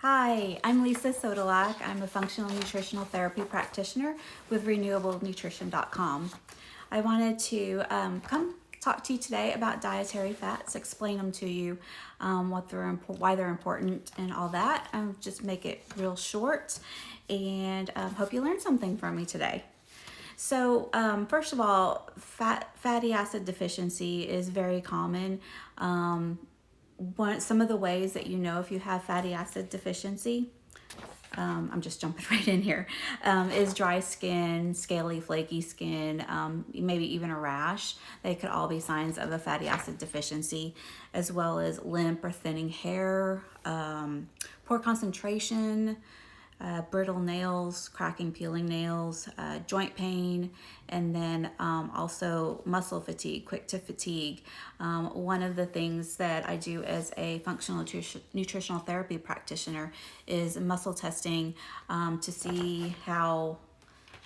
Hi, I'm Lisa Sodalak. I'm a functional nutritional therapy practitioner with renewablenutrition.com. I wanted to come talk to you today about dietary fats, explain them to you, why they're important, and all that. Just make it real short, and hope you learned something from me today. So, first of all, fatty acid deficiency is very common. Some of the ways that you know if you have fatty acid deficiency, I'm just jumping right in here, is dry skin, scaly, flaky skin, maybe even a rash. They could all be signs of a fatty acid deficiency, as well as limp or thinning hair, poor concentration, brittle nails, cracking, peeling nails, joint pain, and then also muscle fatigue, quick to fatigue. One of the things that I do as a functional nutritional therapy practitioner is muscle testing to see how,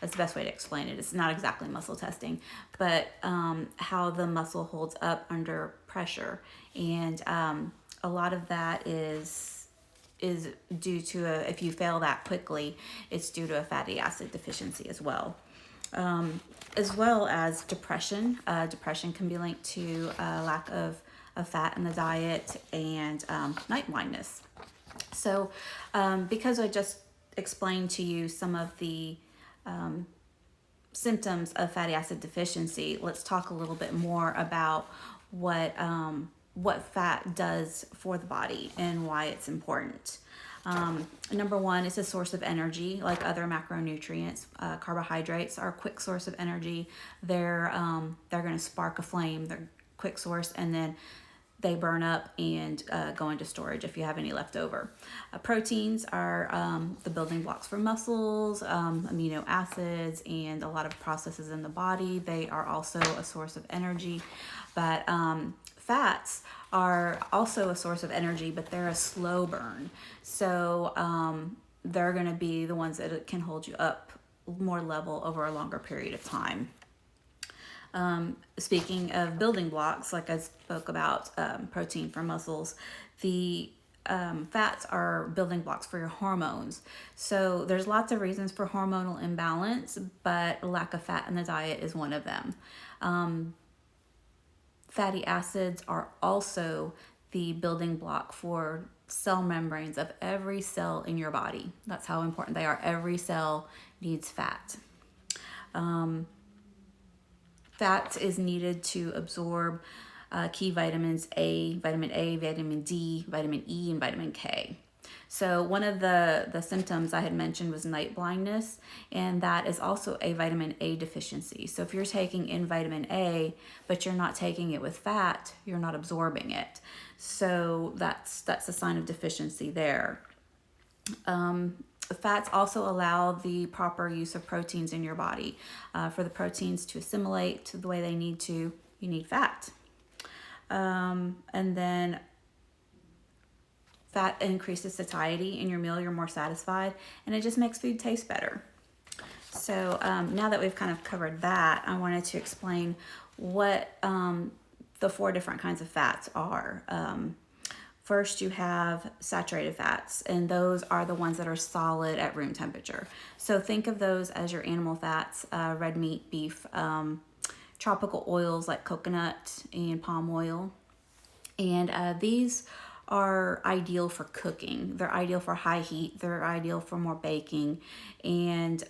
that's the best way to explain it. It's not exactly muscle testing, but how the muscle holds up under pressure. And a lot of that is due to if you fail that quickly, it's due to a fatty acid deficiency as well. As well as depression. Depression can be linked to lack of fat in the diet and night blindness. So because I just explained to you some of the symptoms of fatty acid deficiency, let's talk a little bit more about what fat does for the body and why it's important. Number one, it's a source of energy, like other macronutrients. Carbohydrates are a quick source of energy. They're going to spark a flame. They're a quick source, and then they burn up and go into storage if you have any left over. Proteins are the building blocks for muscles, amino acids, and a lot of processes in the body. They are also a source of energy. But fats are also a source of energy, but they're a slow burn. So they're going to be the ones that can hold you up more level over a longer period of time. Speaking of building blocks, like I spoke about protein for muscles, the fats are building blocks for your hormones. So there's lots of reasons for hormonal imbalance, but lack of fat in the diet is one of them. Fatty acids are also the building block for cell membranes of every cell in your body. That's how important they are. Every cell needs fat. Fat is needed to absorb key vitamins vitamin A, vitamin D, vitamin E, and vitamin K. So one of the symptoms I had mentioned was night blindness, and that is also a vitamin A deficiency. So if you're taking in vitamin A, but you're not taking it with fat, you're not absorbing it. So that's a sign of deficiency there. Fats also allow the proper use of proteins in your body. For the proteins to assimilate the way they need to, you need fat. And then fat increases satiety in your meal, you're more satisfied, and it just makes food taste better. So now that we've kind of covered that, I wanted to explain what the 4 different kinds of fats are. First, you have saturated fats, and those are the ones that are solid at room temperature. So think of those as your animal fats, red meat, beef, tropical oils like coconut and palm oil. And these are ideal for cooking. They're ideal for high heat. They're ideal for more baking, and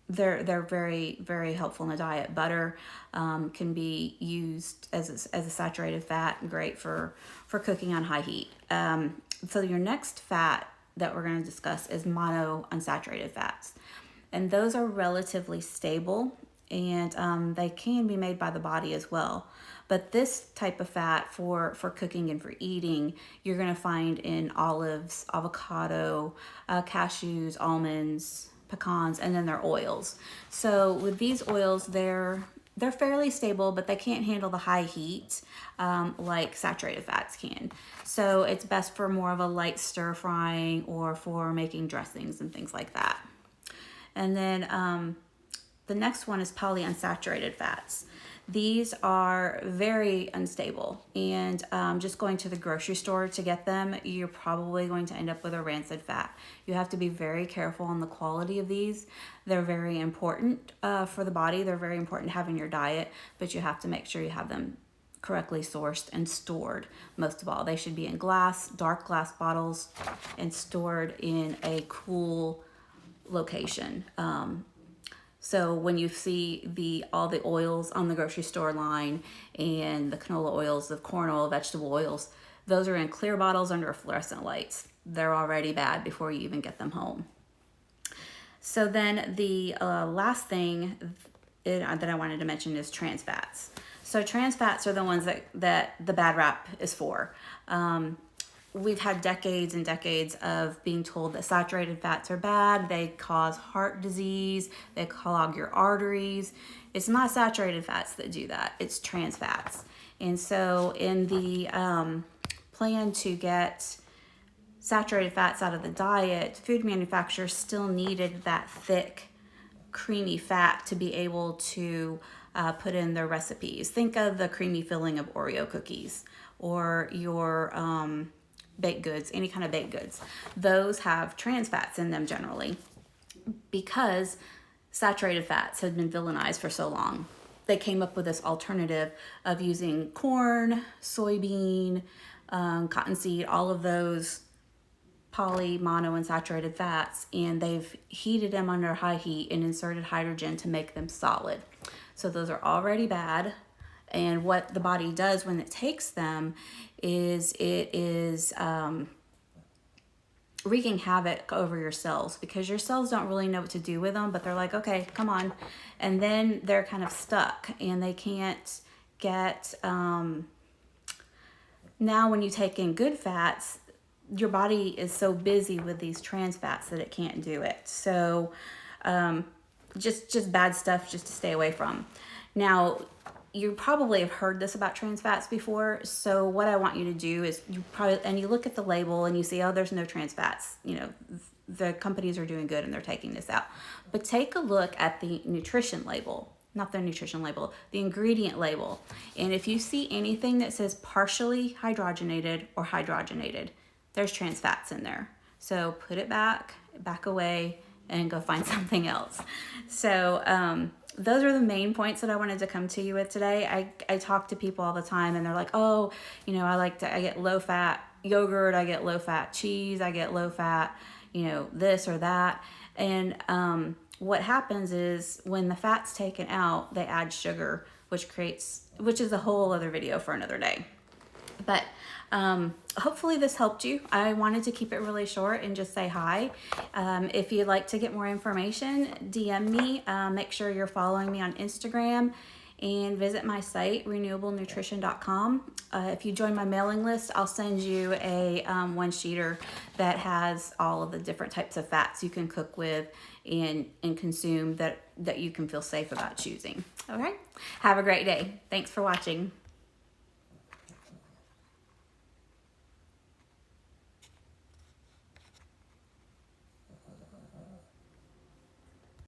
they're very, very helpful in the diet. Butter can be used as a saturated fat, great for cooking on high heat. So your next fat that we're going to discuss is monounsaturated fats, and those are relatively stable, and they can be made by the body as well. But this type of fat for cooking and for eating, you're going to find in olives, avocado, cashews, almonds, pecans, and then their oils. So with these oils, they're fairly stable, but they can't handle the high heat like saturated fats can. So it's best for more of a light stir frying or for making dressings and things like that. And then the next one is polyunsaturated fats. These are very unstable, and just going to the grocery store to get them, you're probably going to end up with a rancid fat. You have to be very careful on the quality of these. They're very important for the body. They're very important to have in your diet, but you have to make sure you have them correctly sourced and stored. Most of all, they should be in glass, dark glass bottles, and stored in a cool location. So when you see all the oils on the grocery store line and the canola oils, the corn oil, vegetable oils, those are in clear bottles under fluorescent lights. They're already bad before you even get them home. So then the last thing that I wanted to mention is trans fats. So trans fats are the ones that the bad rap is for. We've had decades and decades of being told that saturated fats are bad. They cause heart disease. They clog your arteries. It's not saturated fats that do that. It's trans fats. And so in the plan to get saturated fats out of the diet, food manufacturers still needed that thick, creamy fat to be able to put in their recipes. Think of the creamy filling of Oreo cookies or your baked goods, any kind of baked goods. Those have trans fats in them generally because saturated fats had been villainized for so long. They came up with this alternative of using corn, soybean, cottonseed, all of those poly, mono, and saturated fats, and they've heated them under high heat and inserted hydrogen to make them solid. So those are already bad. And what the body does when it takes them is it is wreaking havoc over your cells, because your cells don't really know what to do with them, but they're like, okay, come on. And then they're kind of stuck and they can't get, now when you take in good fats, your body is so busy with these trans fats that it can't do it. So just bad stuff just to stay away from. Now, you probably have heard this about trans fats before. So what I want you to do is you look at the label and you see, oh, there's no trans fats. You know, the companies are doing good and they're taking this out. But take a look at the nutrition label, not the nutrition label, the ingredient label. And if you see anything that says partially hydrogenated or hydrogenated, there's trans fats in there. So put it back away, and go find something else. So those are the main points that I wanted to come to you with today. I talk to people all the time and they're like, oh, you know, I get low fat yogurt, I get low fat cheese, I get low fat, you know, this or that. And what happens is when the fat's taken out, they add sugar, which is a whole other video for another day. But hopefully this helped you. I wanted to keep it really short and just say hi. If you'd like to get more information, DM me. Make sure you're following me on Instagram and visit my site, renewablenutrition.com. If you join my mailing list, I'll send you a one-sheeter that has all of the different types of fats you can cook with and consume that you can feel safe about choosing. All right. Have a great day. Thanks for watching.